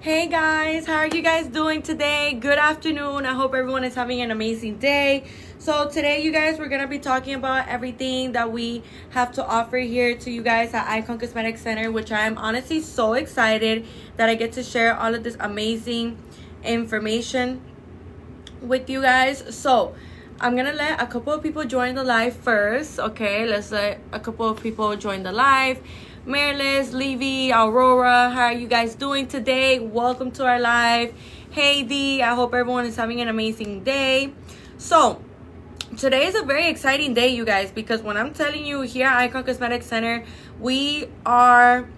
Hey guys, how are you guys doing today? Good afternoon. I hope everyone is having an amazing day. So today, you guys, we're going to be talking about everything that we have to offer here to you guys at Icon Cosmetic Center, which I am honestly so excited that I get to share all of this amazing information with you guys. So I'm gonna let a couple of people join the live first. Okay, let's let a couple of people join the live. Marilys, Levy, Aurora, how are you guys doing today? Welcome to our live. Hey D, I hope everyone is having an amazing day. So today is a very exciting day, you guys, because when I'm telling you here at Icon Cosmetic Center, we are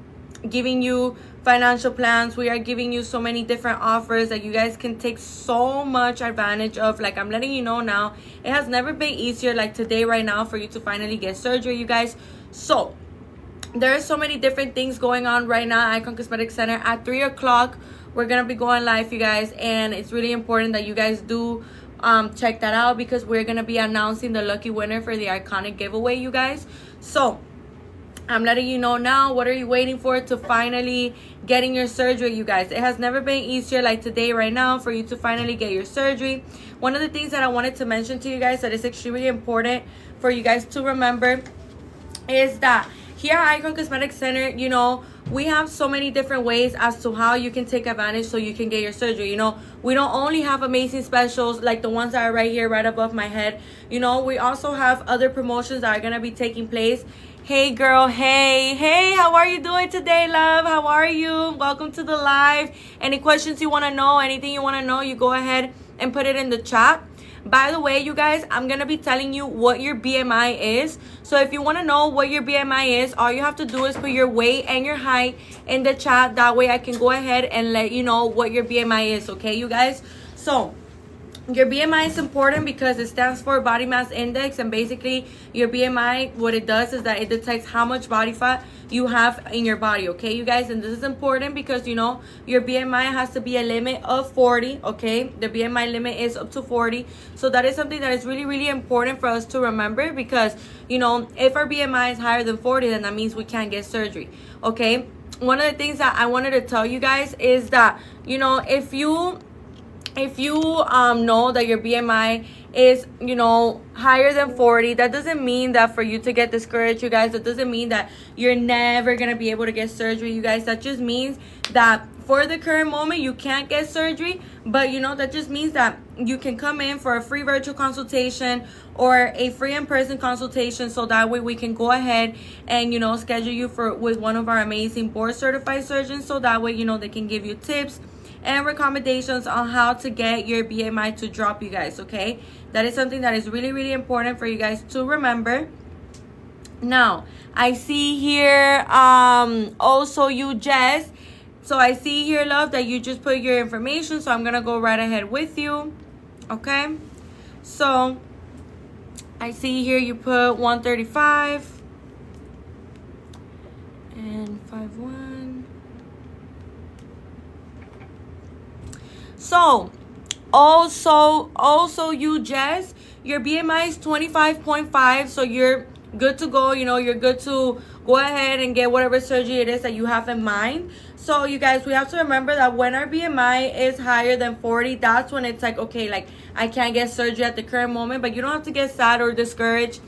giving you financial plans. We are giving you so many different offers that you guys can take so much advantage of. Like, I'm letting you know now, it has never been easier like today right now for you to finally get surgery, you guys. So there are so many different things going on right now at Icon Cosmetic Center. At 3 o'clock, we're going to be going live, you guys. And it's really important that you guys do check that out, because we're going to be announcing the lucky winner for the iconic giveaway, you guys. So I'm letting you know now. What are you waiting for to finally getting your surgery, you guys? It has never been easier like today right now for you to finally get your surgery. One of the things that I wanted to mention to you guys that is extremely important for you guys to remember is that here at Icon Cosmetic Center, you know, we have so many different ways as to how you can take advantage so you can get your surgery. You know, we don't only have amazing specials like the ones that are right here, right above my head. You know, we also have other promotions that are going to be taking place. Hey girl, hey, how are you doing today, love? How are you? Welcome to the live. Any questions you want to know, anything you want to know, you go ahead and put it in the chat. By the way, you guys, I'm going to be telling you what your BMI is. So if you want to know what your BMI is, all you have to do is put your weight and your height in the chat. That way I can go ahead and let you know what your BMI is, okay, you guys? So your BMI is important because it stands for body mass index, and basically your BMI, what it does is that it detects how much body fat you have in your body, okay, you guys? And this is important because, you know, your BMI has to be a limit of 40, okay? The BMI limit is up to 40. So that is something that is really, really important for us to remember, because, you know, if our BMI is higher than 40, then that means we can't get surgery, okay? One of the things that I wanted to tell you guys is that, you know, if you know that your BMI is, you know, higher than 40, that doesn't mean that for you to get discouraged, you guys. That doesn't mean that you're never gonna be able to get surgery, you guys. That just means that for the current moment you can't get surgery, but you know, that just means that you can come in for a free virtual consultation or a free in-person consultation, so that way we can go ahead and, you know, schedule you with one of our amazing board certified surgeons, so that way, you know, they can give you tips and recommendations on how to get your BMI to drop, you guys, okay? That is something that is really, really important for you guys to remember. Now, I see here also you, Jess. So I see here, love, that you just put your information, so I'm going to go right ahead with you, okay? So I see here you put 135 and 5'1". So, also you, Jess, your BMI is 25.5, so you're good to go. You know, you're good to go ahead and get whatever surgery it is that you have in mind. So, you guys, we have to remember that when our BMI is higher than 40, that's when it's like, okay, like, I can't get surgery at the current moment. But you don't have to get sad or discouraged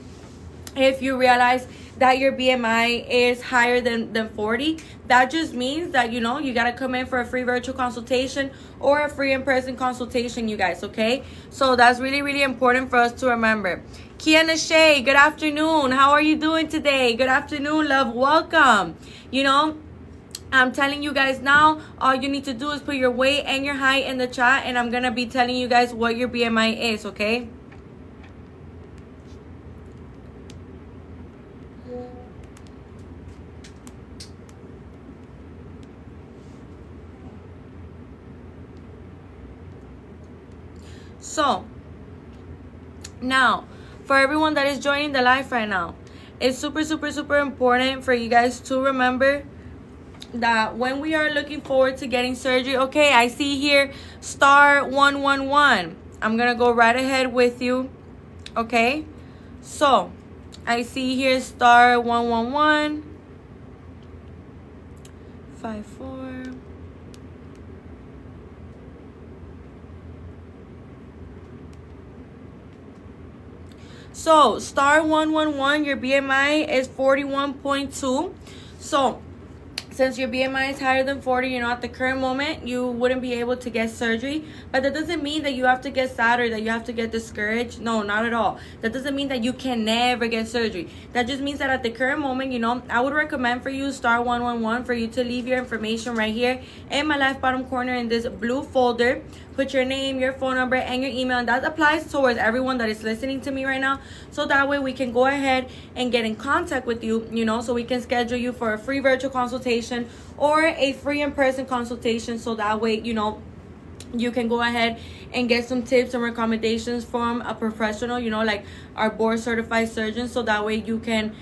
if you realize that your BMI is higher than 40. That just means that, you know, you got to come in for a free virtual consultation or a free in-person consultation, you guys, okay? So that's really, really important for us to remember. Kiana Shay, good afternoon. How are you doing today? Good afternoon, love. Welcome. You know, I'm telling you guys now, all you need to do is put your weight and your height in the chat, and I'm going to be telling you guys what your BMI is, okay? So, now, for everyone that is joining the live right now, it's super, super, super important for you guys to remember that when we are looking forward to getting surgery, okay, I see here star 111. I'm going to go right ahead with you, okay? So, I see here star 111, 54. So star 111, your BMI is 41.2. So since your BMI is higher than 40, at the current moment, you wouldn't be able to get surgery. But that doesn't mean that you have to get sad or that you have to get discouraged. No, not at all. That doesn't mean that you can never get surgery. That just means that at the current moment, I would recommend for you, star 111, for you to leave your information right here in my left bottom corner in this blue folder. Put your name, your phone number, and your email. And that applies towards everyone that is listening to me right now. So that way we can go ahead and get in contact with you, so we can schedule you for a free virtual consultation or a free in-person consultation. So that way, you can go ahead and get some tips and recommendations from a professional, like our board certified surgeon. So that way you can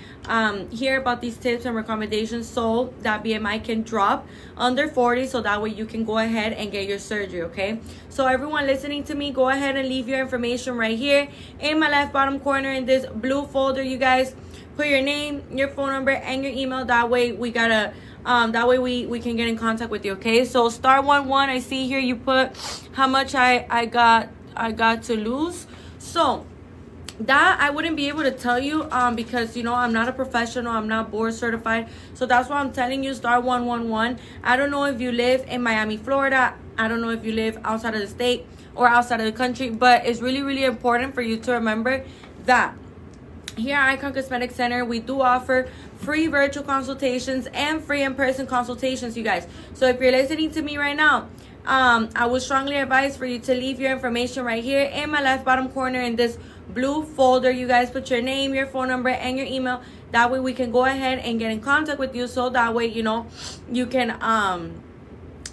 hear about these tips and recommendations so that BMI can drop under 40. So that way you can go ahead and get your surgery, okay? So everyone listening to me, go ahead and leave your information right here in my left bottom corner in this blue folder, you guys. Put your name, your phone number, and your email. That way we can get in contact with you, okay? So star 11, I see here you put how much I got to lose. So that I wouldn't be able to tell you because I'm not a professional, I'm not board certified. So that's why I'm telling you, star 111. I don't know if you live in Miami, Florida. I don't know if you live outside of the state or outside of the country, but it's really, really important for you to remember that here at Icon Cosmetic Center, we do offer free virtual consultations and free in-person consultations, you guys. So if you're listening to me right now, I would strongly advise for you to leave your information right here in my left bottom corner in this blue folder. You guys put your name, your phone number, and your email. That way we can go ahead and get in contact with you. So that way, you can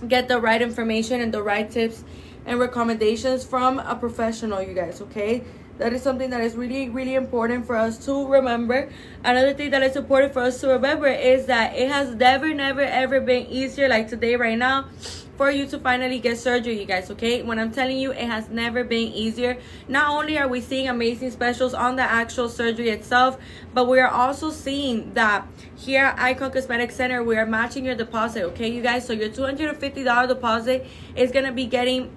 get the right information and the right tips and recommendations from a professional, you guys, okay? That is something that is really, really important for us to remember. Another thing that is important for us to remember is that it has never, ever been easier like today, right now, for you to finally get surgery, you guys, okay? When I'm telling you, it has never been easier. Not only are we seeing amazing specials on the actual surgery itself, but we are also seeing that here at Icon Cosmetic Center, we are matching your deposit, okay, you guys? So your $250 deposit is going to be getting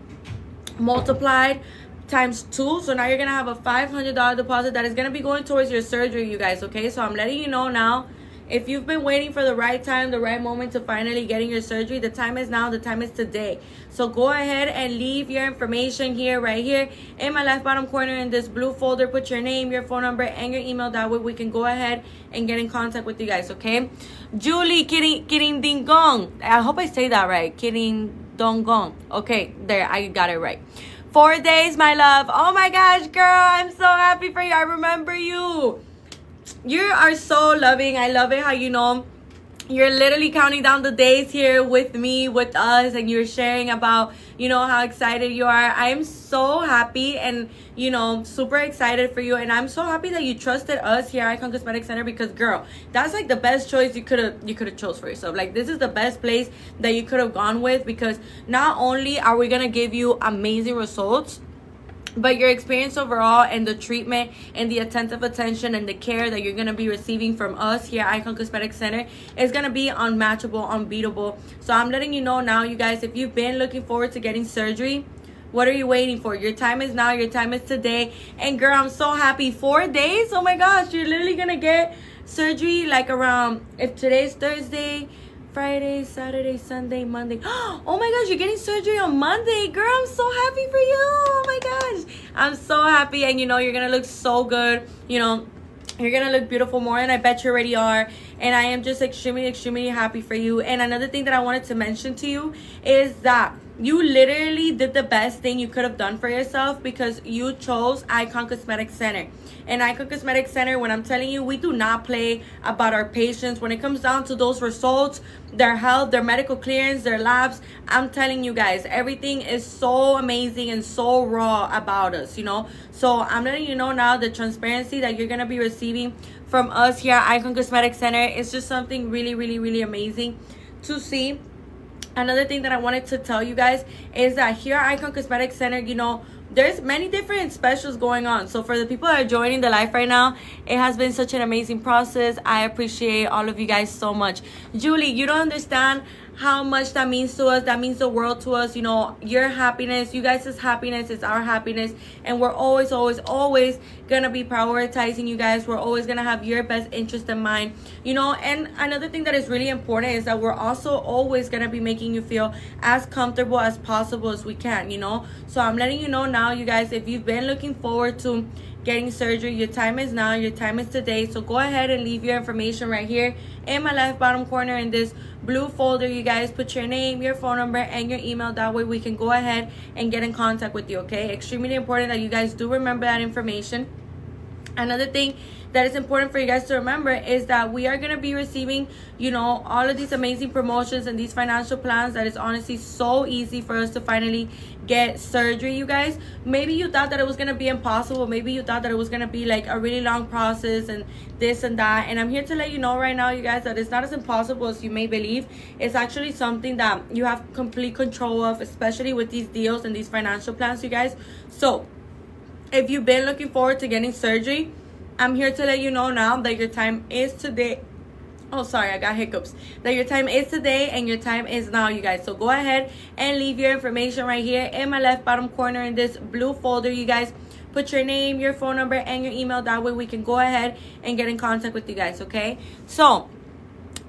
multiplied times 2. So now you're gonna have a $500 deposit that is gonna be going towards your surgery, you guys, okay? So I'm letting you know now, if you've been waiting for the right time, the right moment to finally getting your surgery, the time is now, the time is today. So go ahead and leave your information here, right here in my left bottom corner in this blue folder. Put your name, your phone number, and your email. That way we can go ahead and get in contact with you guys, okay? Julie Kirin Ding Gong, I hope I say that right. Kirin Dong Gong. Okay, there, I got it right. 4 days, my love. Oh my gosh, girl, I'm so happy for you. I remember you. You are so loving. I love it how you're literally counting down the days here with me, with us, and you're sharing about, how excited you are. I am so happy and, super excited for you. And I'm so happy that you trusted us here at Icon Cosmetic Center because, girl, that's like the best choice you could have chose for yourself. Like, this is the best place that you could have gone with because not only are we going to give you amazing results, but your experience overall and the treatment and the attentive attention and the care that you're going to be receiving from us here at Icon Cosmetic Center is going to be unmatchable, unbeatable. So I'm letting you know now, you guys, if you've been looking forward to getting surgery, what are you waiting for? Your time is now. Your time is today. And girl, I'm so happy. 4 days? Oh my gosh, you're literally going to get surgery like around, if today's Thursday, Friday, Saturday, Sunday, Monday. Oh my gosh, you're getting surgery on Monday. Girl, I'm so happy for you. Oh my gosh. I'm so happy. And you're going to look so good. You're going to look beautiful more than I bet you already are. And I am just extremely, extremely happy for you. And another thing that I wanted to mention to you is that you literally did the best thing you could have done for yourself because you chose Icon Cosmetic Center. And Icon Cosmetic Center, when I'm telling you, we do not play about our patients. When it comes down to those results, their health, their medical clearance, their labs, I'm telling you guys, everything is so amazing and so raw about us, So I'm letting you know now the transparency that you're going to be receiving from us here at Icon Cosmetic Center is just something really, really, really amazing to see. Another thing that I wanted to tell you guys is that here at Icon Cosmetic Center, there's many different specials going on. So for the people that are joining the live right now, it has been such an amazing process. I appreciate all of you guys so much. Julie, you don't understand how much that means to us. That means the world to us. You know, your happiness, you guys' happiness is our happiness, and we're always, always, always gonna be prioritizing you guys. We're always gonna have your best interest in mind, you know. And another thing that is really important is that we're also always gonna be making you feel as comfortable as possible as we can, you know. So I'm letting you know now, you guys, if you've been looking forward to getting surgery, your time is now, your time is today. So go ahead and leave your information right here in my left bottom corner in this blue folder. You guys put your name, your phone number, and your email. That way we can go ahead and get in contact with you, okay? Extremely important that you guys do remember that information. Another thing that is important for you guys to remember is that we are going to be receiving, you know, all of these amazing promotions and these financial plans that is honestly so easy for us to finally get surgery, you guys. Maybe you thought that it was going to be impossible. Maybe you thought that it was going to be like a really long process and this and that. And I'm here to let you know right now, you guys, that it's not as impossible as you may believe. It's actually something that you have complete control of, especially with these deals and these financial plans, you guys. So if you've been looking forward to getting surgery, I'm here to let you know now that your time is today. Oh, sorry, I got hiccups. That your time is today and your time is now, you guys. So go ahead and leave your information right here in my left bottom corner in this blue folder, you guys. Put your name, your phone number, and your email. That way we can go ahead and get in contact with you guys, okay? So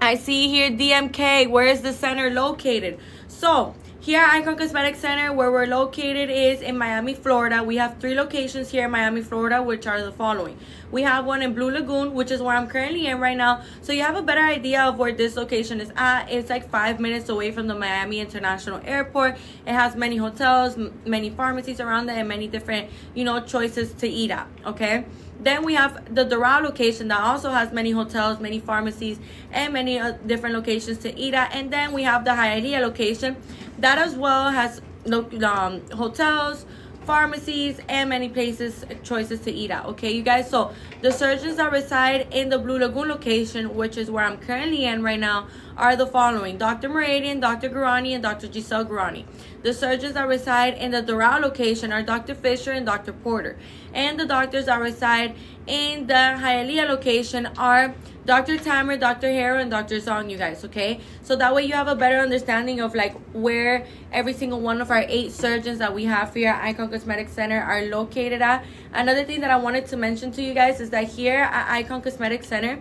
I see here DMK. Where is the center located? So here at Icon Cosmetic Center, where we're located, is in Miami, Florida. We have 3 locations here in Miami, Florida, which are the following. We have one in Blue Lagoon, which is where I'm currently in right now. So you have a better idea of where this location is at. It's like 5 minutes away from the Miami International Airport. It has many hotels, many pharmacies around it, and many different, you know, choices to eat at, okay? Then we have the Doral location that also has many hotels, many pharmacies, and many different locations to eat at. And then we have the Hialeah location that as well has hotels, pharmacies, and many places, choices to eat at, okay, you guys? So the surgeons that reside in the Blue Lagoon location, which is where I'm currently in right now, are the following: Dr. Meridian, Dr. Gurani, and Dr. Giselle Gurani. The surgeons that reside in the Doral location are Dr. Fisher and Dr. Porter. And the doctors that reside in the Hialeah location are Dr. Tamer, Dr. Hero, and Dr. Zong, you guys, okay? So that way you have a better understanding of like where every single one of our 8 surgeons that we have here at Icon Cosmetic Center are located at. Another thing that I wanted to mention to you guys is that here at Icon Cosmetic Center,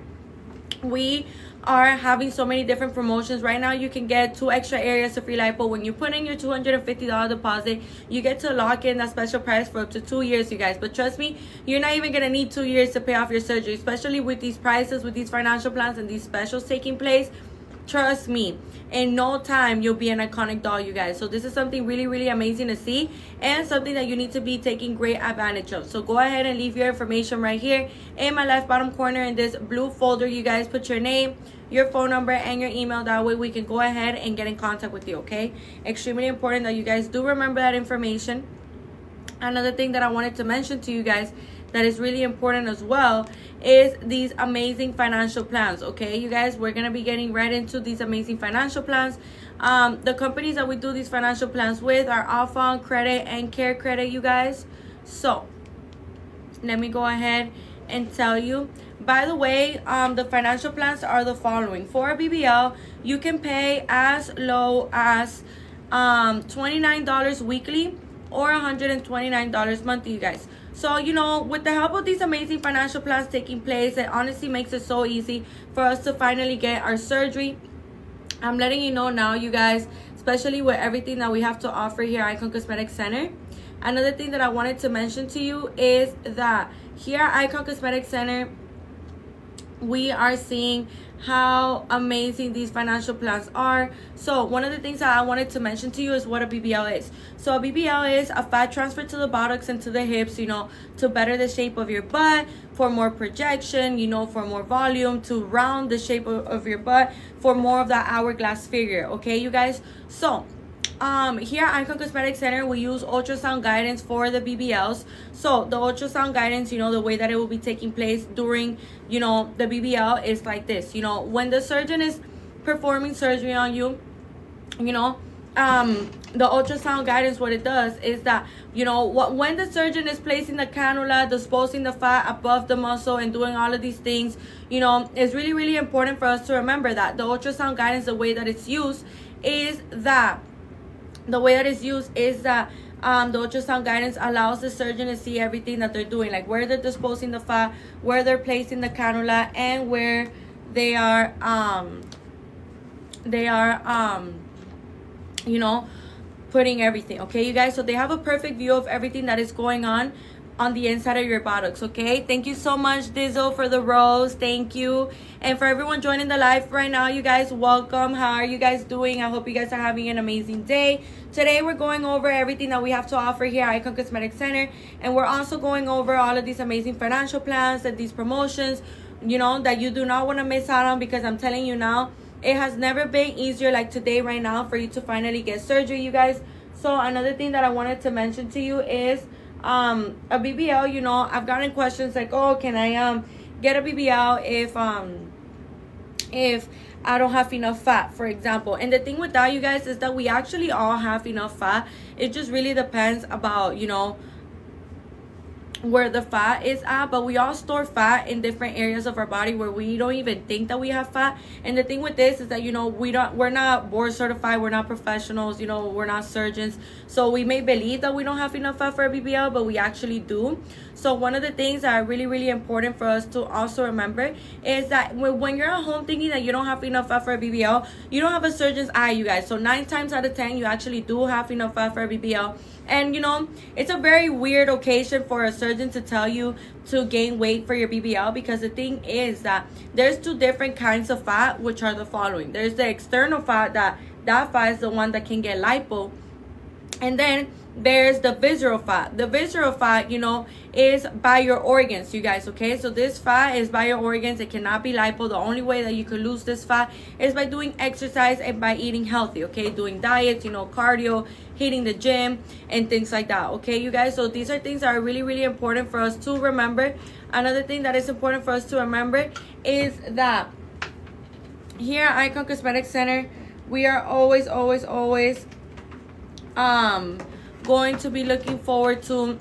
we are having so many different promotions right now. You can get 2 extra areas of free lipo. When you put in your $250 deposit, you get to lock in that special price for up to 2 years, you guys. But trust me, you're not even gonna need 2 years to pay off your surgery, especially with these prices, with these financial plans and these specials taking place. Trust me, in no time you'll be an iconic doll, you guys. So this is something really, really amazing to see, and something that you need to be taking great advantage of. So go ahead and leave your information right here in my left bottom corner in this blue folder, you guys. Put your name, your phone number, and your email. That way we can go ahead and get in contact with you, okay? Extremely important that you guys do remember that information. Another thing that I wanted to mention to you guys that is really important as well is these amazing financial plans, okay, you guys? We're gonna be getting right into these amazing financial plans. The companies that we do these financial plans with are Alphon Credit and Care Credit, you guys. So let me go ahead and tell you. By the way, the financial plans are the following. For a BBL, you can pay as low as $29 weekly or $129 monthly, you guys. So, you know, with the help of these amazing financial plans taking place, it honestly makes it so easy for us to finally get our surgery. I'm letting you know now, you guys, especially with everything that we have to offer here at Icon Cosmetic Center. Another thing that I wanted to mention to you is that here at Icon Cosmetic Center, we are seeing how amazing these financial plans are. So one of the things that I wanted to mention to you is what a BBL is. So a BBL is a fat transfer to the buttocks and to the hips, you know, to better the shape of your butt, for more projection, you know, for more volume, to round the shape of your butt, for more of that hourglass figure, okay, you guys? So here at Icon Cosmetic Center, we use ultrasound guidance for the BBLs. So the ultrasound guidance, you know, the way that it will be taking place during, you know, the BBL is like this. You know, when the surgeon is performing surgery on you, you know, the ultrasound guidance, what it does is that, you know, when the surgeon is placing the cannula, disposing the fat above the muscle and doing all of these things, you know, it's really, really important for us to remember that the ultrasound guidance, the way that it's used, is that the way that it's used is that the ultrasound guidance allows the surgeon to see everything that they're doing, like where they're disposing the fat, where they're placing the cannula, and where they are you know, putting everything. Okay, you guys, so they have a perfect view of everything that is going on the inside of your buttocks. Okay, thank you so much, Dizzle, for the rose. Thank you. And for everyone joining the live right now, you guys, welcome. How are you guys doing? I hope you guys are having an amazing day. Today we're going over everything that we have to offer here at Icon Cosmetic Center, and we're also going over all of these amazing financial plans and these promotions, you know, that you do not want to miss out on, because I'm telling you now, it has never been easier like today right now for you to finally get surgery, you guys. So another thing that I wanted to mention to you is a BBL. You know, I've gotten questions like, oh, can I get a BBL if I don't have enough fat, for example. And the thing with that, you guys, is that we actually all have enough fat. It just really depends about, you know, where the fat is at, but we all store fat in different areas of our body where we don't even think that we have fat. And the thing with this is that, you know, we're not board certified, we're not professionals, you know, we're not surgeons, so we may believe that we don't have enough fat for a BBL, but we actually do. So one of the things that are really important for us to also remember is that when you're at home thinking that you don't have enough fat for a BBL, you don't have a surgeon's eye, you guys. So 9 times out of 10 you actually do have enough fat for a BBL. And you know, it's a very weird occasion for a surgeon to tell you to gain weight for your BBL, because the thing is that there's 2 different kinds of fat, which are the following. There's the external fat, that fat is the one that can get lipo, and then there's the visceral fat. The visceral fat, you know, is by your organs, you guys. Okay, so this fat is by your organs. It cannot be lipo. The only way that you can lose this fat is by doing exercise and by eating healthy. Okay, doing diets, you know, cardio, hitting the gym, and things like that. Okay, you guys, so these are things that are really important for us to remember. Another thing that is important for us to remember is that here at Icon Cosmetic Center, we are always going to be looking forward to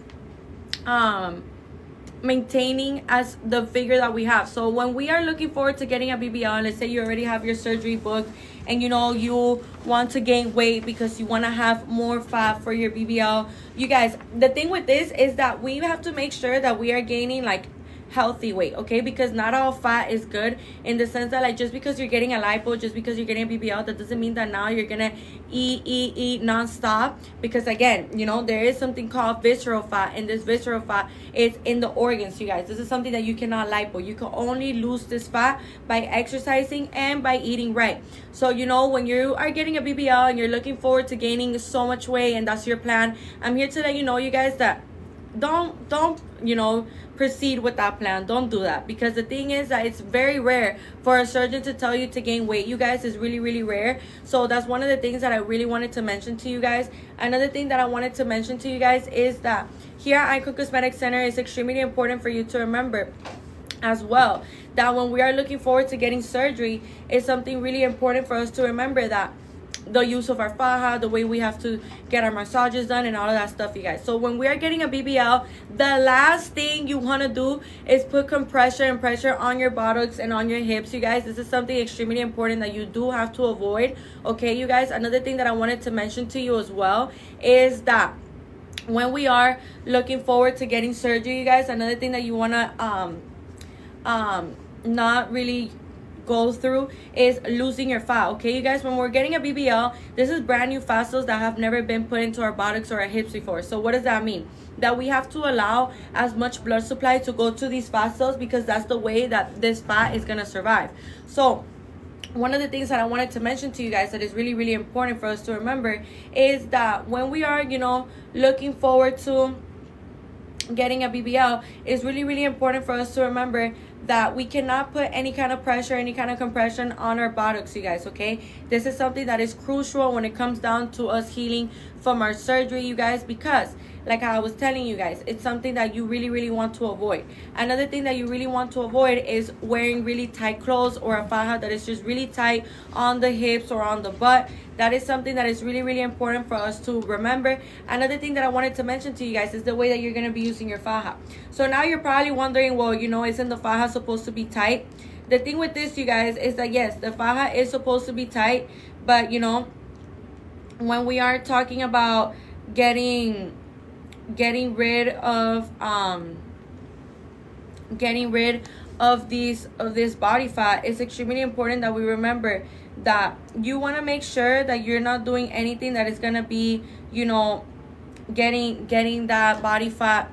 maintaining as the figure that we have. So when we are looking forward to getting a BBL, let's say you already have your surgery booked, and you know you want to gain weight because you want to have more fat for your BBL, you guys, the thing with this is that we have to make sure that we are gaining like healthy weight, okay? Because not all fat is good, in the sense that, like, just because you're getting a lipo, just because you're getting a BBL, that doesn't mean that now you're gonna eat non-stop. Because again, you know, there is something called visceral fat, and this visceral fat is in the organs, you guys. This is something that you cannot lipo. You can only lose this fat by exercising and by eating right. So, you know, when you are getting a BBL and you're looking forward to gaining so much weight and that's your plan, I'm here to let you know, you guys, that don't you know, proceed with that plan. Don't do that, because the thing is that it's very rare for a surgeon to tell you to gain weight, you guys. Is really rare. So that's one of the things that I really wanted to mention to you guys. Another thing that I wanted to mention to you guys is that here at Icon Cosmetic Center, it's extremely important for you to remember as well that when we are looking forward to getting surgery, it's something really important for us to remember that the use of our faja, the way we have to get our massages done, and all of that stuff, you guys. So when we are getting a BBL, the last thing you want to do is put compression and pressure on your buttocks and on your hips, you guys. This is something extremely important that you do have to avoid, okay, you guys. Another thing that I wanted to mention to you as well is that when we are looking forward to getting surgery, you guys, another thing that you want to not really go through is losing your fat, okay, you guys. When we're getting a BBL, this is brand new fat cells that have never been put into our buttocks or our hips before. So what does that mean? That we have to allow as much blood supply to go to these fat cells, because that's the way that this fat is going to survive. So one of the things that I wanted to mention to you guys that is really important for us to remember is that when we are, you know, looking forward to getting a BBL, it's really important for us to remember that we cannot put any kind of pressure, any kind of compression on our buttocks, you guys, okay? This is something that is crucial when it comes down to us healing from our surgery, you guys, because like I was telling you guys, it's something that you really want to avoid. Another thing that you really want to avoid is wearing really tight clothes or a faja that is just really tight on the hips or on the butt. That is something that is really important for us to remember. Another thing that I wanted to mention to you guys is the way that you're going to be using your faja. So now you're probably wondering, well, you know, isn't the faja supposed to be tight? The thing with this, you guys, is that yes, the faja is supposed to be tight, but you know, when we are talking about getting rid of this body fat, it's extremely important that we remember that you want to make sure that you're not doing anything that is gonna be, you know, getting that body fat,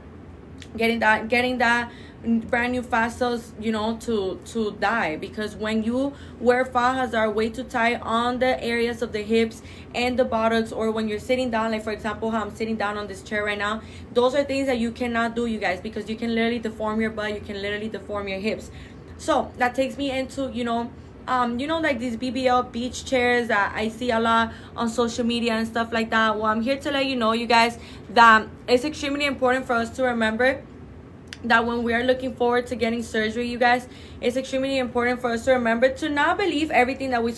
getting that brand new fat cells, you know, to die. Because when you wear fajas that are way too tight on the areas of the hips and the buttocks, or when you're sitting down, like for example how I'm sitting down on this chair right now, those are things that you cannot do, you guys, because you can literally deform your butt, you can literally deform your hips. So that takes me into, you know, like these BBL beach chairs that I see a lot on social media and stuff like that. Well, I'm here to let you know, you guys, that it's extremely important for us to remember that when we are looking forward to getting surgery, you guys, it's extremely important for us to remember to not believe everything that we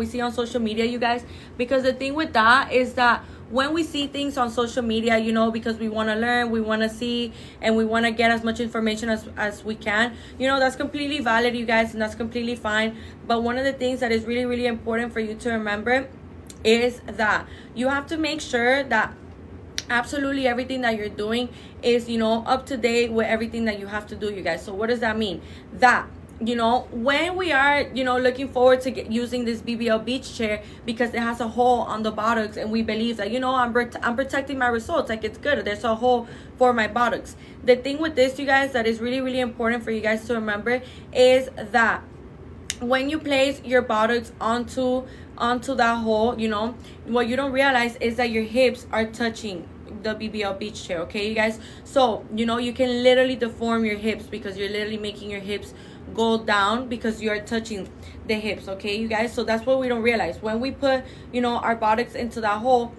see on social media, you guys. Because the thing with that is that when we see things on social media, you know, because we want to learn, we want to see, and we want to get as much information as we can, you know, that's completely valid, you guys, and that's completely fine. But one of the things that is really, really important for you to remember is that you have to make sure that absolutely everything that you're doing is, you know, up to date with everything that you have to do, you guys. So what does that mean? That, you know, when we are, you know, looking forward to using this BBL beach chair because it has a hole on the buttocks, and we believe that, you know, I'm protecting my results, like it's good, there's a hole for my buttocks. The thing with this, you guys, that is really, really important for you guys to remember is that when you place your buttocks onto that hole, you know, what you don't realize is that your hips are touching the BBL beach chair, okay, you guys? So, you know, you can literally deform your hips because you're literally making your hips go down because you are touching the hips, okay, you guys? So that's what we don't realize. When we put, you know, our buttocks into that hole,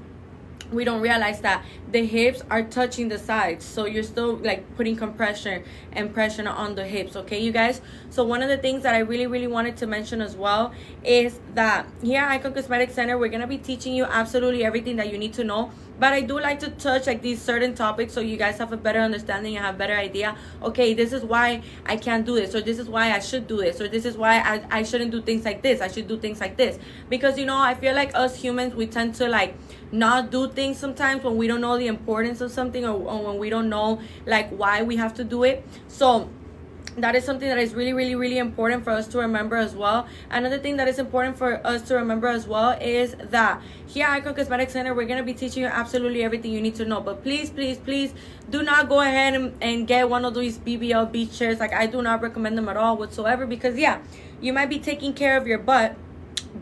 we don't realize that the hips are touching the sides, so you're still like putting compression and pressure on the hips, okay, you guys? So one of the things that I really, really wanted to mention as well is that here at Icon Cosmetic Center, we're gonna be teaching you absolutely everything that you need to know. But I do like to touch like these certain topics so you guys have a better understanding and have a better idea. Okay, this is why I can't do this, or this is why I should do this, or this is why I shouldn't do things like this, I should do things like this. Because, you know, I feel like us humans, we tend to like not do things sometimes when we don't know the importance of something, or when we don't know like why we have to do it. So that is something that is really, really, really important for us to remember as well. Another thing that is important for us to remember as well is that here at Icon Cosmetic Center, we're going to be teaching you absolutely everything you need to know. But please, please, please do not go ahead and get one of these BBL beach chairs. Like, I do not recommend them at all whatsoever, because yeah, you might be taking care of your butt,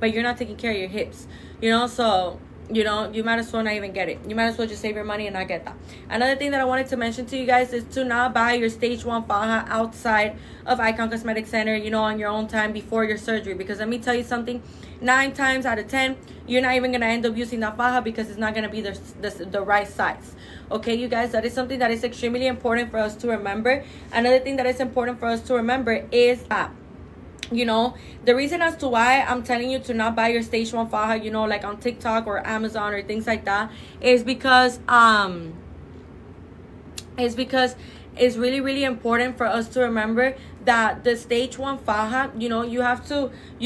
but you're not taking care of your hips, you know? So, you know, you might as well not even get it. You might as well just save your money and not get that. Another thing that I wanted to mention to you guys is to not buy your stage 1 faja outside of Icon Cosmetic Center, you know, on your own time before your surgery. Because let me tell you something, 9 times out of 10, you're not even going to end up using that faja because it's not going to be the right size. Okay, you guys, that is something that is extremely important for us to remember. Another thing that is important for us to remember is that, you know, the reason as to why I'm telling you to not buy your stage 1 faja, you know, like on TikTok or Amazon or things like that, is because it's really, really important for us to remember that the stage 1 faja, you know, you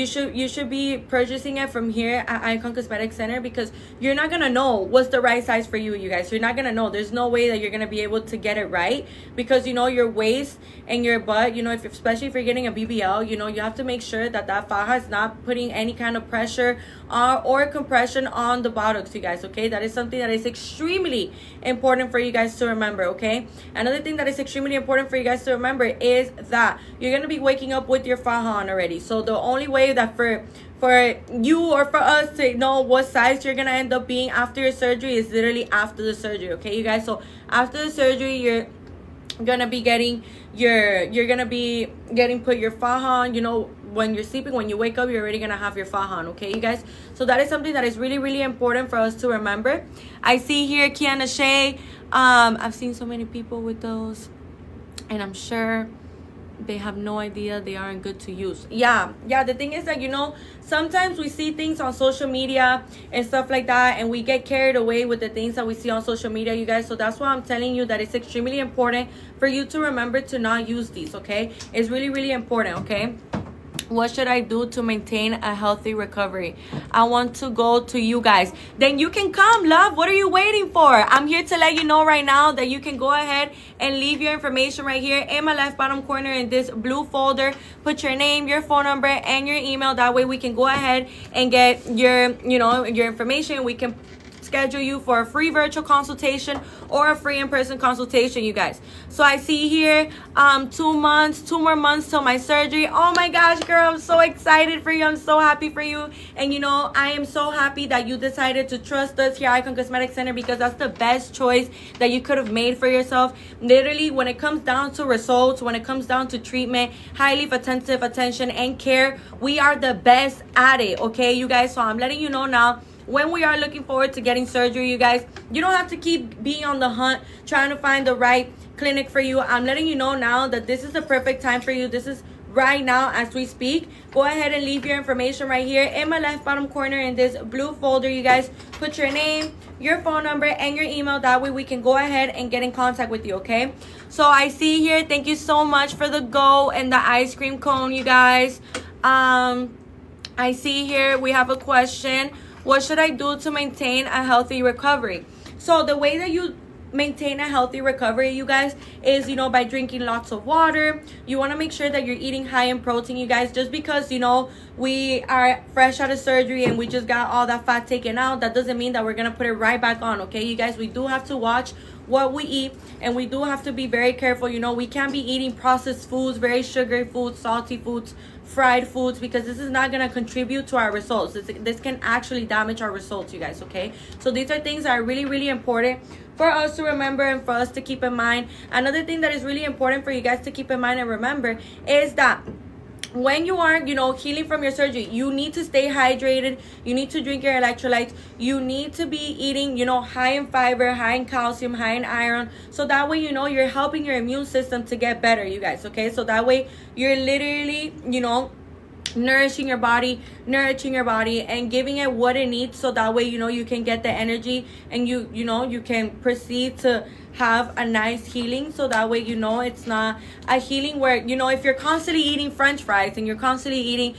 should be purchasing it from here at Icon Cosmetic Center, because you're not gonna know what's the right size for you, you guys. You're not gonna know. There's no way that you're gonna be able to get it right, because, you know, your waist and your butt, you know, especially if you're getting a BBL, you know, you have to make sure that faja is not putting any kind of pressure or compression on the buttocks, you guys, okay? That is something that is extremely important for you guys to remember, okay? Another thing that is extremely important for you guys to remember is that you're going to be waking up with your faja on already. So the only way that for you or for us to know what size you're going to end up being after your surgery is literally after the surgery, okay, you guys? So after the surgery, you're gonna be getting put your faja on, you know, when you're sleeping. When you wake up, you're already gonna have your faja on, okay, you guys? So that is something that is really, really important for us to remember. I see here Kiana Shay, I've seen so many people with those, and I'm sure they have no idea they aren't good to use. Yeah, the thing is that, you know, sometimes we see things on social media and stuff like that, and we get carried away with the things that we see on social media, you guys. So that's why I'm telling you that it's extremely important for you to remember to not use these, okay? It's really, really important, okay? What should I do to maintain a healthy recovery? I want to go to you guys. Then you can come, love. What are you waiting for? I'm here to let you know right now that you can go ahead and leave your information right here in my left bottom corner in this blue folder. Put your name, your phone number, and your email. That way we can go ahead and get your, your information. We can schedule you for a free virtual consultation or a free in-person consultation, you guys. So I see here 2 more months till my surgery. Oh my gosh, girl, I'm so excited for you. I'm so happy for you. And I am so happy that you decided to trust us here at Icon Cosmetic Center, because that's the best choice that you could have made for yourself. Literally, when it comes down to results, when it comes down to treatment, highly attentive attention and care, we are the best at it, okay, you guys? So I'm letting you know now, when we are looking forward to getting surgery, you guys, you don't have to keep being on the hunt trying to find the right clinic for you. I'm letting you know now that this is the perfect time for you. This is right now as we speak. Go ahead and leave your information right here in my left bottom corner in this blue folder, you guys. Put your name, your phone number, and your email. That way we can go ahead and get in contact with you, okay? So I see here, thank you so much for the go and the ice cream cone, you guys. I see here we have a question. What should I do to maintain a healthy recovery? So the way that you maintain a healthy recovery, you guys, is by drinking lots of water. You want to make sure that you're eating high in protein, you guys. Just because we are fresh out of surgery and we just got all that fat taken out, that doesn't mean that we're gonna put it right back on, okay, you guys? We do have to watch what we eat, and we do have to be very careful. We can't be eating processed foods, very sugary foods, salty foods, fried foods, because this is not going to contribute to our results. This can actually damage our results, you guys, okay? So these are things that are really, really important for us to remember and for us to keep in mind. Another thing that is really important for you guys to keep in mind and remember is that when you are, healing from your surgery, you need to stay hydrated. You need to drink your electrolytes. You need to be eating, high in fiber, high in calcium, high in iron. So that way, you're helping your immune system to get better, you guys, okay? So that way, you're literally, nourishing your body and giving it what it needs, so that way you can get the energy, and you can proceed to have a nice healing. So that way it's not a healing where if you're constantly eating french fries and you're constantly eating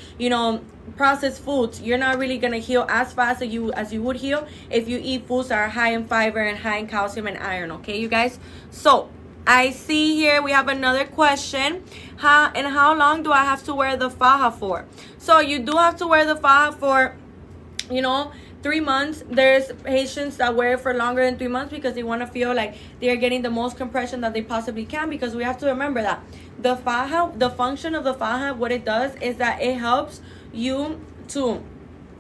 processed foods, you're not really gonna heal as fast as you would heal if you eat foods that are high in fiber and high in calcium and iron, okay, you guys? So I see here we have another question. How long do I have to wear the faja for? So you do have to wear the faja for 3 months. There's patients that wear it for longer than 3 months because they want to feel like they are getting the most compression that they possibly can, because we have to remember that the faja, the function of the faja, what it does is that it helps you to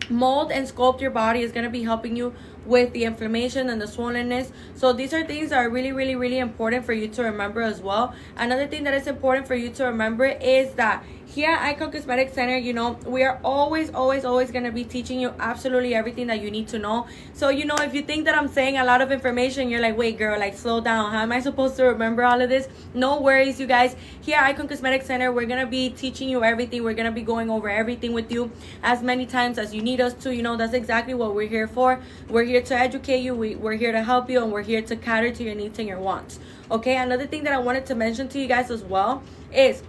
mold and sculpt your body. Is going to be helping you with the inflammation and the swollenness. So these are things that are really, really, really important for you to remember as well. Another thing that is important for you to remember is that here at Icon Cosmetic Center, we are always going to be teaching you absolutely everything that you need to know. So, if you think that I'm saying a lot of information, you're like, wait, girl, like, slow down. How am I supposed to remember all of this? No worries, you guys. Here at Icon Cosmetic Center, we're going to be teaching you everything. We're going to be going over everything with you as many times as you need us to. That's exactly what we're here for. We're here to educate you. We're here to help you, and we're here to cater to your needs and your wants. Okay, another thing that I wanted to mention to you guys as well is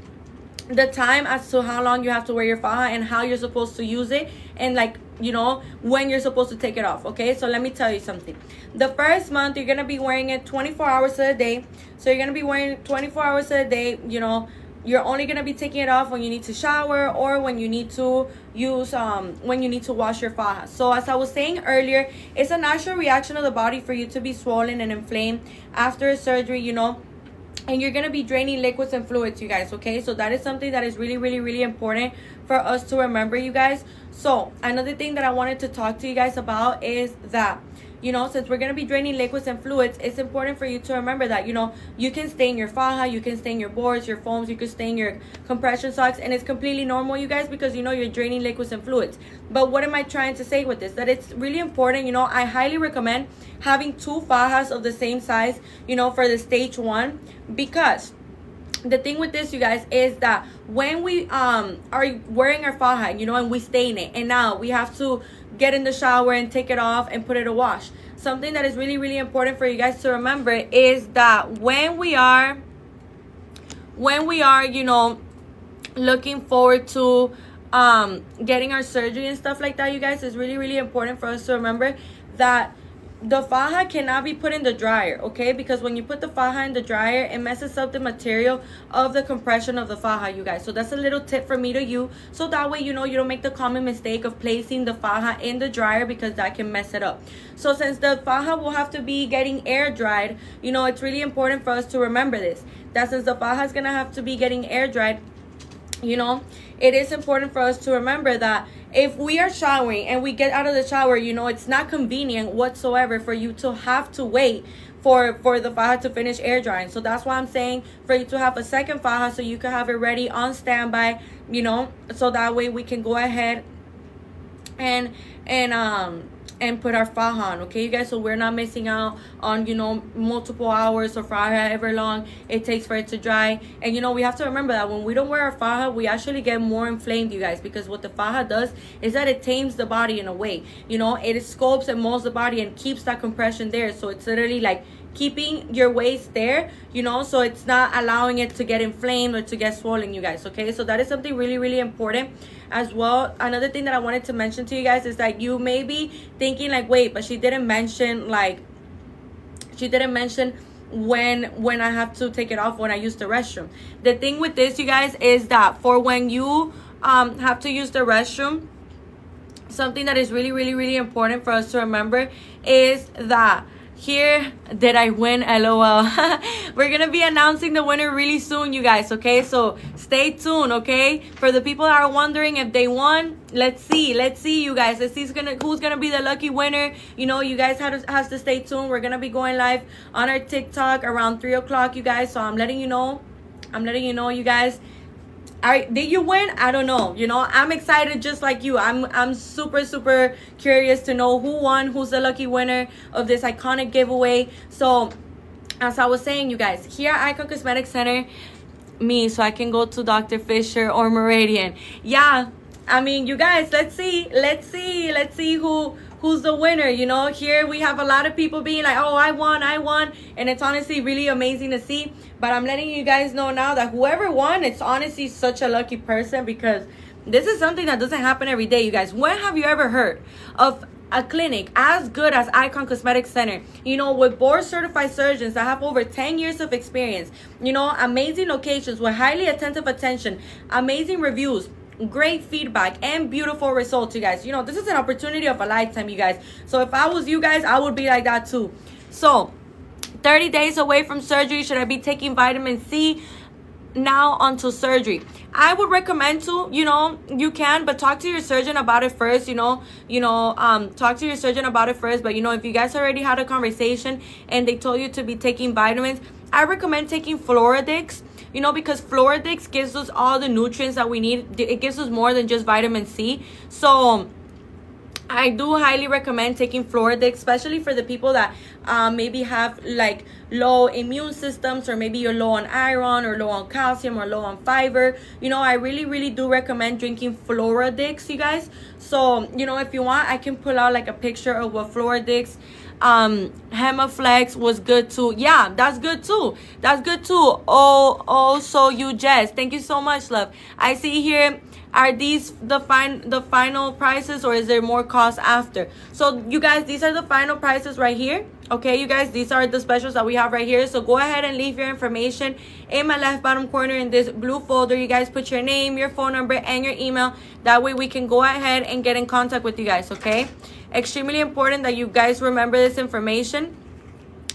the time as to how long you have to wear your faja and how you're supposed to use it, and when you're supposed to take it off. Okay, so let me tell you something. The first month you're gonna be wearing it 24 hours a day. So you're gonna be wearing it 24 hours a day. You're only gonna be taking it off when you need to shower or when you need to use when you need to wash your faja. So as I was saying earlier, it's a natural reaction of the body for you to be swollen and inflamed after a surgery, and you're going to be draining liquids and fluids, you guys, okay? So that is something that is really, really, really important for us to remember, you guys. So another thing that I wanted to talk to you guys about is that since we're going to be draining liquids and fluids, it's important for you to remember that, you can stain your faja, you can stain your boards, your foams, you can stain your compression socks, and it's completely normal, you guys, because, you're draining liquids and fluids. But what am I trying to say with this? That it's really important, I highly recommend having 2 fajas of the same size, for the stage 1, because the thing with this, you guys, is that when we are wearing our faja, and we stain it, and now we have to get in the shower and take it off and put it to wash. Something that is really, really important for you guys to remember is that when we are looking forward to getting our surgery and stuff like that, you guys, it's really, really important for us to remember that the faja cannot be put in the dryer, okay? Because when you put the faja in the dryer, it messes up the material of the compression of the faja, you guys. So that's a little tip from me to you, so that way, you know, you don't make the common mistake of placing the faja in the dryer, because that can mess it up. So since the faja will have to be getting air dried, you know, it's really important for us to remember this, that since the faja is gonna have to be getting air dried, you know, it is important for us to remember that if we are showering and we get out of the shower, you know, it's not convenient whatsoever for you to have to wait for the faja to finish air drying. So that's why I'm saying for you to have a second faja, so you can have it ready on standby, you know, so that way we can go ahead and put our faja on, okay, you guys? So we're not missing out on, you know, multiple hours or for however long it takes for it to dry. And, you know, we have to remember that when we don't wear our faja, we actually get more inflamed, you guys, because what the faja does is that it tames the body in a way, you know, it sculpts and molds the body and keeps that compression there. So it's literally like keeping your waist there, you know, so it's not allowing it to get inflamed or to get swollen, you guys, okay? So that is something really, really important as well. Another thing that I wanted to mention to you guys is that you may be thinking like, wait, but she didn't mention when I have to take it off when I use the restroom. The thing with this, you guys, is that for when you have to use the restroom, something that is really, really, really important for us to remember is that here, did I win? LOL. We're gonna be announcing the winner really soon, you guys, okay? So stay tuned, okay? For the people that are wondering if they won, let's see, you guys. Let's see who's gonna be the lucky winner. You know, you guys have to stay tuned. We're gonna be going live on our TikTok around 3 o'clock, you guys. So I'm letting you know, you guys. All right, did you win? I don't know. You know, I'm excited just like you. I'm super, super curious to know who won, who's the lucky winner of this iconic giveaway. So, as I was saying, you guys, here at Icon Cosmetic Center, me, so I can go to Dr. Fisher or Meridian. Yeah, I mean, you guys, let's see who's the winner. You know, here we have a lot of people being like, oh, I won, and it's honestly really amazing to see. But I'm letting you guys know now that whoever won, it's honestly such a lucky person, because this is something that doesn't happen every day, you guys. When have you ever heard of a clinic as good as Icon Cosmetic Center, you know, with board certified surgeons that have over 10 years of experience, you know, amazing locations with highly attentive attention, amazing reviews, great feedback, and beautiful results, you guys? You know, this is an opportunity of a lifetime, you guys. So if I was you guys, I would be like that too. So 30 days away from surgery, should I be taking vitamin C now until surgery? I would recommend to, you know, you can, but talk to your surgeon about it first, talk to your surgeon about it first. But, you know, if you guys already had a conversation and they told you to be taking vitamins, I recommend taking Floradix, you know, because Floradix gives us all the nutrients that we need. It gives us more than just vitamin C. So I do highly recommend taking Floradix, especially for the people that maybe have like low immune systems, or maybe you're low on iron or low on calcium or low on fiber. You know, I really, really do recommend drinking Floradix, you guys. So, you know, if you want, I can pull out like a picture of what Floradix. Hemaflex was good too. Yeah, that's good too. Oh, so you Jess, thank you so much, love. I see here, are these the final prices, or is there more cost after? So you guys, these are the final prices right here. Okay, you guys, these are the specials that we have right here. So go ahead and leave your information in my left bottom corner in this blue folder. You guys put your name, your phone number, and your email. That way we can go ahead and get in contact with you guys, okay? Extremely important that you guys remember this information,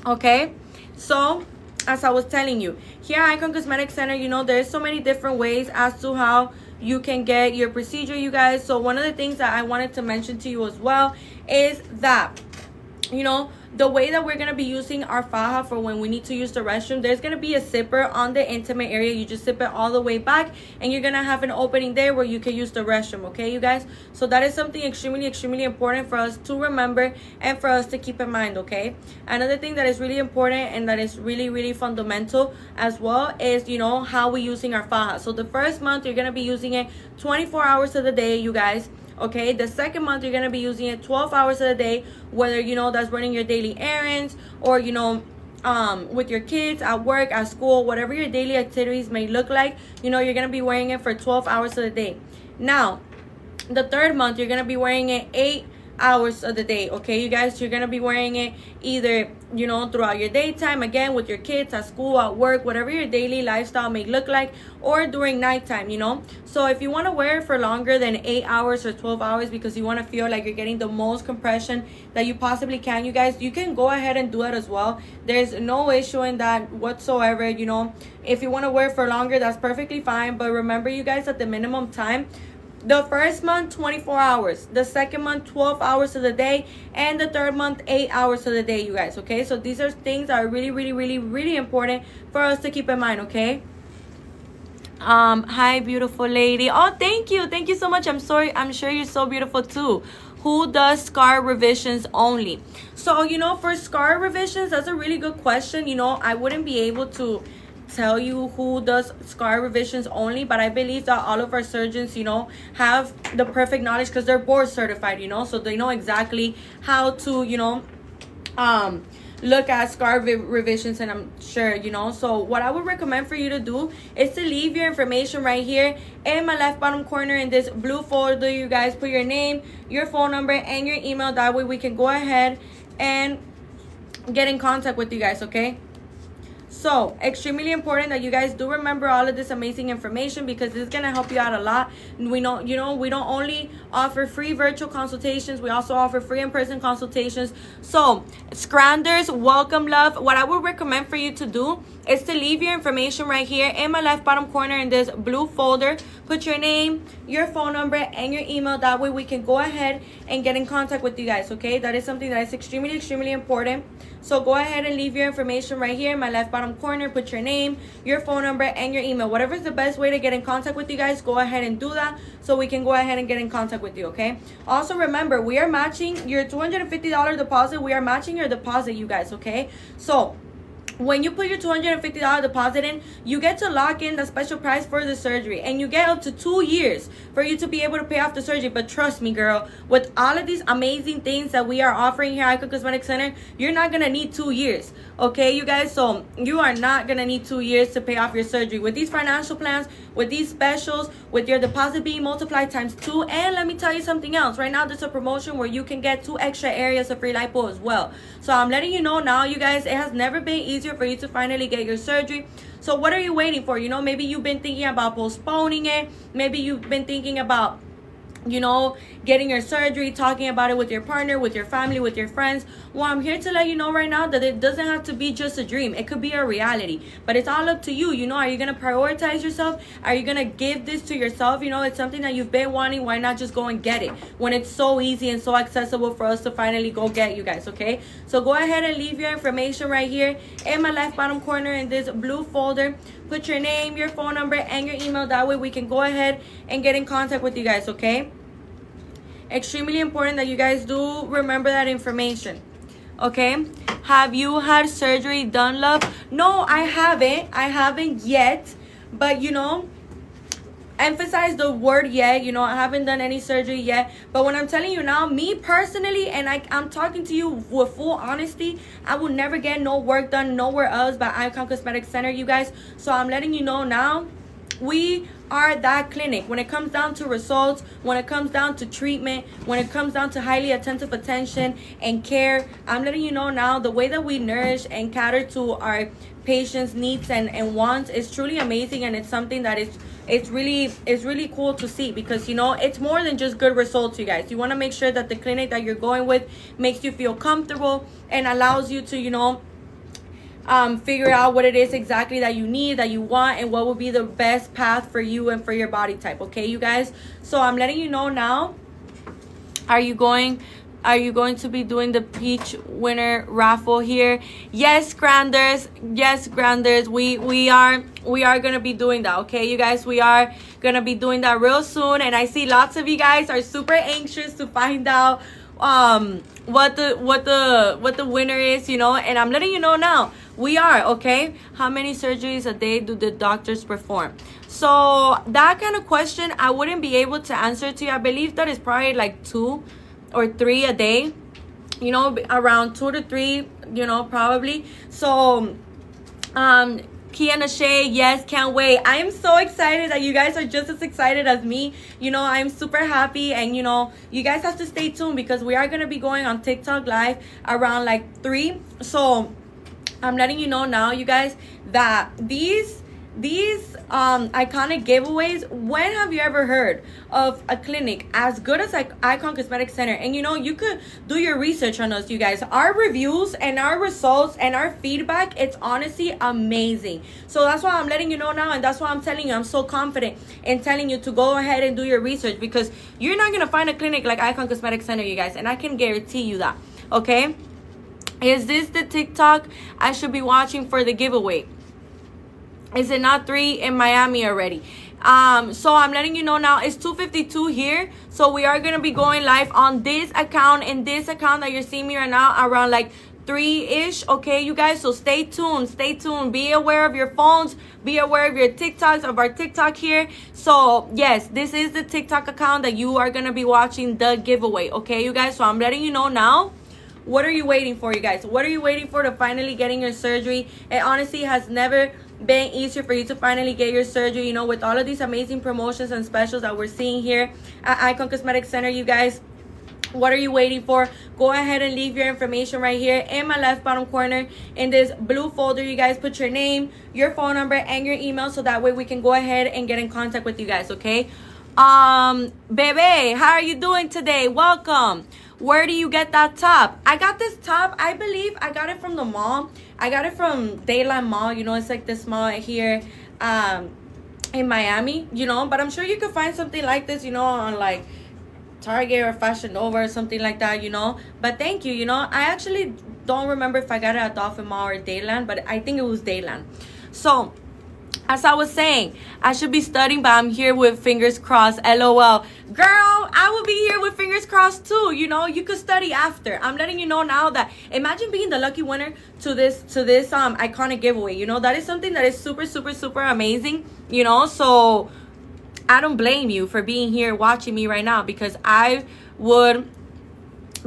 okay? So, as I was telling you, here at Icon Cosmetic Center, you know, there's so many different ways as to how you can get your procedure, you guys. So one of the things that I wanted to mention to you as well is that, you know, the way that we're going to be using our faja for when we need to use the restroom, there's going to be a zipper on the intimate area. You just zip it all the way back, and you're going to have an opening there where you can use the restroom, okay, you guys? So that is something extremely, extremely important for us to remember and for us to keep in mind, okay? Another thing that is really important and that is really, really fundamental as well is, you know, how we're using our faja. So the first month, you're going to be using it 24 hours of the day, you guys. Okay, the second month you're gonna be using it 12 hours of the day, whether, you know, that's running your daily errands, or, you know, with your kids at work, at school, whatever your daily activities may look like, you know, you're gonna be wearing it for 12 hours of the day. Now, the third month, you're going to be wearing it 8 hours of the day, okay, you guys? You're going to be wearing it either, you know, throughout your daytime, again, with your kids, at school, at work, whatever your daily lifestyle may look like, or during nighttime, you know? So if you want to wear it for longer than 8 hours or 12 hours because you want to feel like you're getting the most compression that you possibly can, you guys, you can go ahead and do it as well. There's no issue in that whatsoever, you know? If you want to wear it for longer, that's perfectly fine. But remember, you guys, at the minimum time, the first month, 24 hours. The second month, 12 hours of the day. And the third month, 8 hours of the day, you guys, okay? So these are things that are really, really, really, really important for us to keep in mind, okay? Hi, beautiful lady. Oh, thank you. Thank you so much. I'm sure you're so beautiful too. Who does scar revisions only? So, you know, for scar revisions, that's a really good question. You know, I wouldn't be able to tell you who does scar revisions only, but I believe that all of our surgeons, you know, have the perfect knowledge because they're board certified, you know, so they know exactly how to, you know, look at scar revisions, and I'm sure, you know. So what I would recommend for you to do is to leave your information right here in my left bottom corner in this blue folder. You guys put your name, your phone number, and your email. That way we can go ahead and get in contact with you guys, okay? So, extremely important that you guys do remember all of this amazing information because this is going to help you out a lot. We know, you know, we don't only offer free virtual consultations, we also offer free in-person consultations. So, Scranders, welcome, love. What I would recommend for you to do is to leave your information right here in my left bottom corner in this blue folder. Put your name, your phone number, and your email. That way we can go ahead and get in contact with you guys, okay? That is something that is extremely, extremely important. So go ahead and leave your information right here in my left bottom corner. Put your name, your phone number, and your email. Whatever is the best way to get in contact with you guys, go ahead and do that so we can go ahead and get in contact with you, okay? Also, remember, we are matching your $250 deposit. We are matching your deposit, you guys, okay? So when you put your $250 deposit in, you get to lock in the special price for the surgery, and you get up to 2 years for you to be able to pay off the surgery. But trust me, girl, with all of these amazing things that we are offering here at Icon Cosmetic Center, you're not gonna need 2 years, okay, you guys? So you are not gonna need 2 years to pay off your surgery with these financial plans, with these specials, with your deposit being multiplied times 2. And let me tell you something else. Right now, there's a promotion where you can get 2 extra areas of free lipo as well. So I'm letting you know now, you guys, it has never been easier for you to finally get your surgery. So what are you waiting for? You know, maybe you've been thinking about postponing it. Maybe you've been thinking about, you know, getting your surgery, talking about it with your partner, with your family, with your friends. Well, I'm here to let you know right now that it doesn't have to be just a dream. It could be a reality, but it's all up to you. You know, are you going to prioritize yourself? Are you going to give this to yourself? You know, it's something that you've been wanting. Why not just go and get it when it's so easy and so accessible for us to finally go get, you guys, okay? So go ahead and leave your information right here in my left bottom corner in this blue folder. Put your name, your phone number, and your email. That way we can go ahead and get in contact with you guys, okay? Extremely important that you guys do remember that information, okay? Have you had surgery done, love? No, I haven't yet. But, you know, emphasize the word yet. You know, I haven't done any surgery yet. But when I'm telling you now, me personally, and I'm talking to you with full honesty, I will never get no work done nowhere else but Icon Cosmetic Center, you guys. So I'm letting you know now, we are that clinic when it comes down to results, when it comes down to treatment, when it comes down to highly attentive attention and care. I'm letting you know now, the way that we nourish and cater to our patients' needs and wants is truly amazing, and it's something that it's really cool to see, because, you know, it's more than just good results, you guys. You want to make sure that the clinic that you're going with makes you feel comfortable and allows you to, you know, figure out what it is exactly that you need, that you want, and what will be the best path for you and for your body type, okay, you guys? So I'm letting you know now. Are you going to be doing the peach winner raffle here? Yes, Granders. Yes, Granders. We are gonna be doing that, okay, you guys? We are gonna be doing that real soon, and I see lots of you guys are super anxious to find out what the winner is, you know, and I'm letting you know now. We are, okay? How many surgeries a day do the doctors perform? So that kind of question, I wouldn't be able to answer to you. I believe that is probably like 2 or 3 a day, you know, around 2 to 3, you know, probably. So Kia Nashay, yes, can't wait. I am so excited that you guys are just as excited as me. You know, I'm super happy, and you know, you guys have to stay tuned because we are gonna be going on TikTok live around like 3. So I'm letting you know now, you guys, that these iconic giveaways, when have you ever heard of a clinic as good as like Icon Cosmetic Center? And you know, you could do your research on us, you guys. Our reviews and our results and our feedback, it's honestly amazing. So that's why I'm letting you know now, and that's why I'm telling you, I'm so confident in telling you to go ahead and do your research, because you're not gonna find a clinic like Icon Cosmetic Center, you guys, and I can guarantee you that. Okay, is this the TikTok I should be watching for the giveaway? Is it not 3 in Miami already? So I'm letting you know now, it's 2:52 here. So we are gonna be going live on this account and this account that you're seeing me right now around like 3-ish. Okay, you guys, so stay tuned, be aware of your phones, be aware of your TikToks, of our TikTok here. So yes, this is the TikTok account that you are gonna be watching the giveaway. Okay, you guys, so I'm letting you know now. What are you waiting for, you guys? What are you waiting for to finally getting your surgery? It honestly has never been easier for you to finally get your surgery, you know, with all of these amazing promotions and specials that we're seeing here at Icon Cosmetic Center, you guys. What are you waiting for? Go ahead and leave your information right here in my left bottom corner in this blue folder. You guys put your name, your phone number, and your email, so that way we can go ahead and get in contact with you guys. Okay, Bebe, how are you doing today? Welcome. Where do you get that top? I got this top, I believe I got it from the mall. I got it from Dayland Mall. You know, it's like this mall here in Miami, you know, but I'm sure you could find something like this, you know, on like Target or Fashion Nova or something like that, you know. But thank you, you know. I actually don't remember if I got it at Dolphin Mall or Dayland, but I think it was Dayland. So as I was saying, I should be studying, but I'm here with fingers crossed. LOL. Girl, I will be here with fingers crossed too. You know, you could study after. I'm letting you know now that imagine being the lucky winner to this iconic giveaway. You know, that is something that is super, super, super amazing. You know, so I don't blame you for being here watching me right now, because I would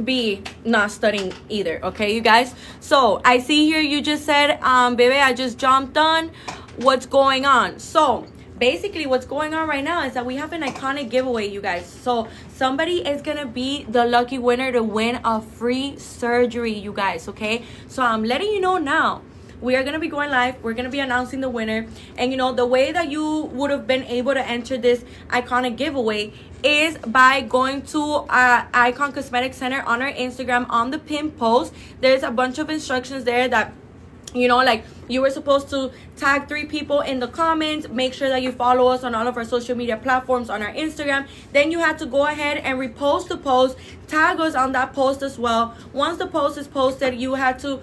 be not studying either. Okay, you guys. So I see here you just said, baby, I just jumped on. What's going on? So basically what's going on right now is that we have an iconic giveaway, you guys. So somebody is gonna be the lucky winner to win a free surgery, you guys. Okay, so I'm letting you know now, we are gonna be going live, we're gonna be announcing the winner. And you know, the way that you would have been able to enter this iconic giveaway is by going to Icon Cosmetic Center on our Instagram. On the pin post, there's a bunch of instructions there that, you know, like you were supposed to tag 3 people in the comments, make sure that you follow us on all of our social media platforms on our Instagram. Then you had to go ahead and repost the post, tag us on that post as well. Once the post is posted, you had to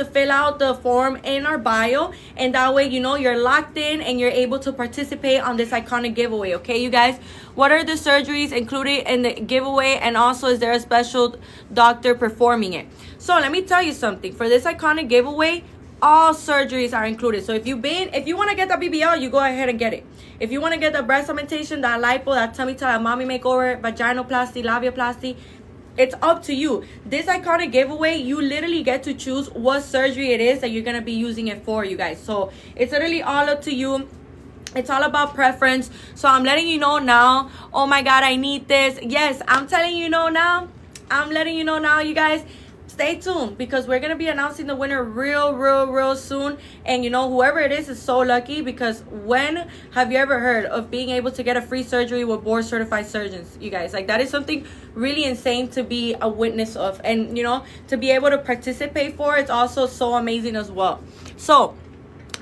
fill out the form in our bio, and that way, you know, you're locked in and you're able to participate on this iconic giveaway. Okay, you guys, what are the surgeries included in the giveaway, and also is there a special doctor performing it? So let me tell you something. For this iconic giveaway, all surgeries are included. So if you want to get the BBL, you go ahead and get it. If you want to get the breast augmentation, that lipo, that tummy tuck, that mommy makeover, vaginoplasty, labiaplasty, it's up to you. This iconic giveaway, you literally get to choose what surgery it is that you're going to be using it for, you guys. So it's literally all up to you. It's all about preference. So I'm letting you know now. Oh my God, I need this. Yes, I'm telling you know now. I'm letting you know now, you guys. Stay tuned, because we're going to be announcing the winner real soon. And you know, whoever it is so lucky, because when have you ever heard of being able to get a free surgery with board certified surgeons, you guys? Like, that is something really insane to be a witness of, and you know, to be able to participate for, it's also so amazing as well. So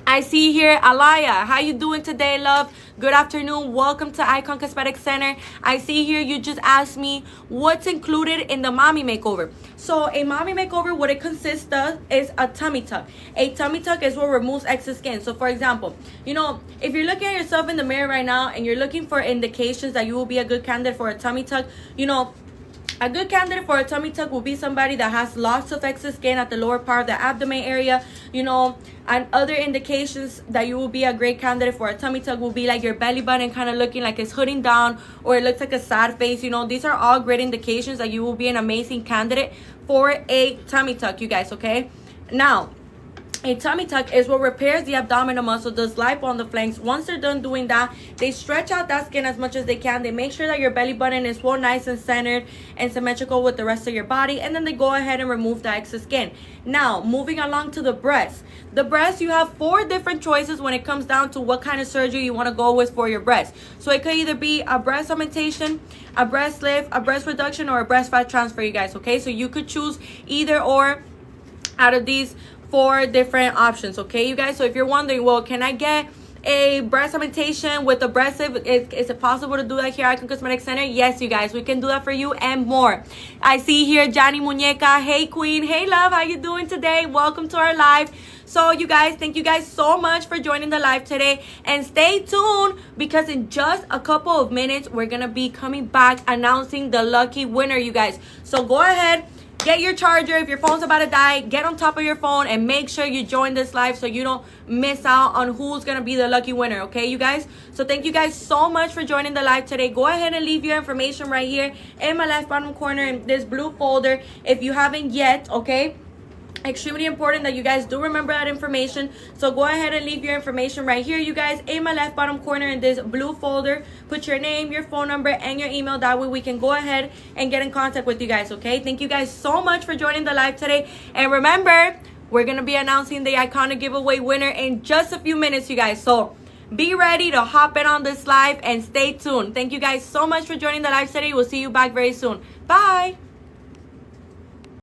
I see here Alaya, how you doing today, love? Good afternoon. Welcome to Icon Cosmetic Center. I see here you just asked me what's included in the mommy makeover. So a mommy makeover, what it consists of is a tummy tuck. A tummy tuck is what removes excess skin. So for example, you know, if you're looking at yourself in the mirror right now and you're looking for indications that you will be a good candidate for a tummy tuck, you know, a good candidate for a tummy tuck will be somebody that has lots of excess skin at the lower part of the abdomen area, you know. And other indications that you will be a great candidate for a tummy tuck will be like your belly button kind of looking like it's hooding down, or it looks like a sad face. You know, these are all great indications that you will be an amazing candidate for a tummy tuck, you guys. Okay, now A tummy tuck is what repairs the abdominal muscle, does lipo on the flanks. Once they're done doing that, they stretch out that skin as much as they can. They make sure that your belly button is well, nice and centered and symmetrical with the rest of your body. And then they go ahead and remove the excess skin. Now, moving along to the breast. The breast, you have 4 different choices when it comes down to what kind of surgery you want to go with for your breast. So it could either be a breast augmentation, a breast lift, a breast reduction, or a breast fat transfer, you guys, okay? So you could choose either or out of these 4 different options, okay, you guys? So if you're wondering, well, can I get a breast augmentation with a breast lift? Is it possible to do that here at Icon Cosmetic Center? Yes, you guys, we can do that for you and more. I see here Johnny Muñeca. Hey, queen. Hey, love. How you doing today? Welcome to our live. So you guys, thank you guys so much for joining the live today, and stay tuned because in just a couple of minutes we're gonna be coming back announcing the lucky winner, you guys. So go ahead, get your charger. If your phone's about to die, get on top of your phone and make sure you join this live so you don't miss out on who's going to be the lucky winner, okay, you guys? So thank you guys so much for joining the live today. Go ahead and leave your information right here in my left bottom corner in this blue folder if you haven't yet, okay? Extremely important that you guys do remember that information. So go ahead and leave your information right here, you guys, in my left bottom corner in this blue folder. Put your name, your phone number, and your email. That way we can go ahead and get in contact with you guys, okay? Thank you guys so much for joining the live today. And remember, we're going to be announcing the iconic giveaway winner in just a few minutes, you guys. So be ready to hop in on this live and stay tuned. Thank you guys so much for joining the live today. We'll see you back very soon. Bye.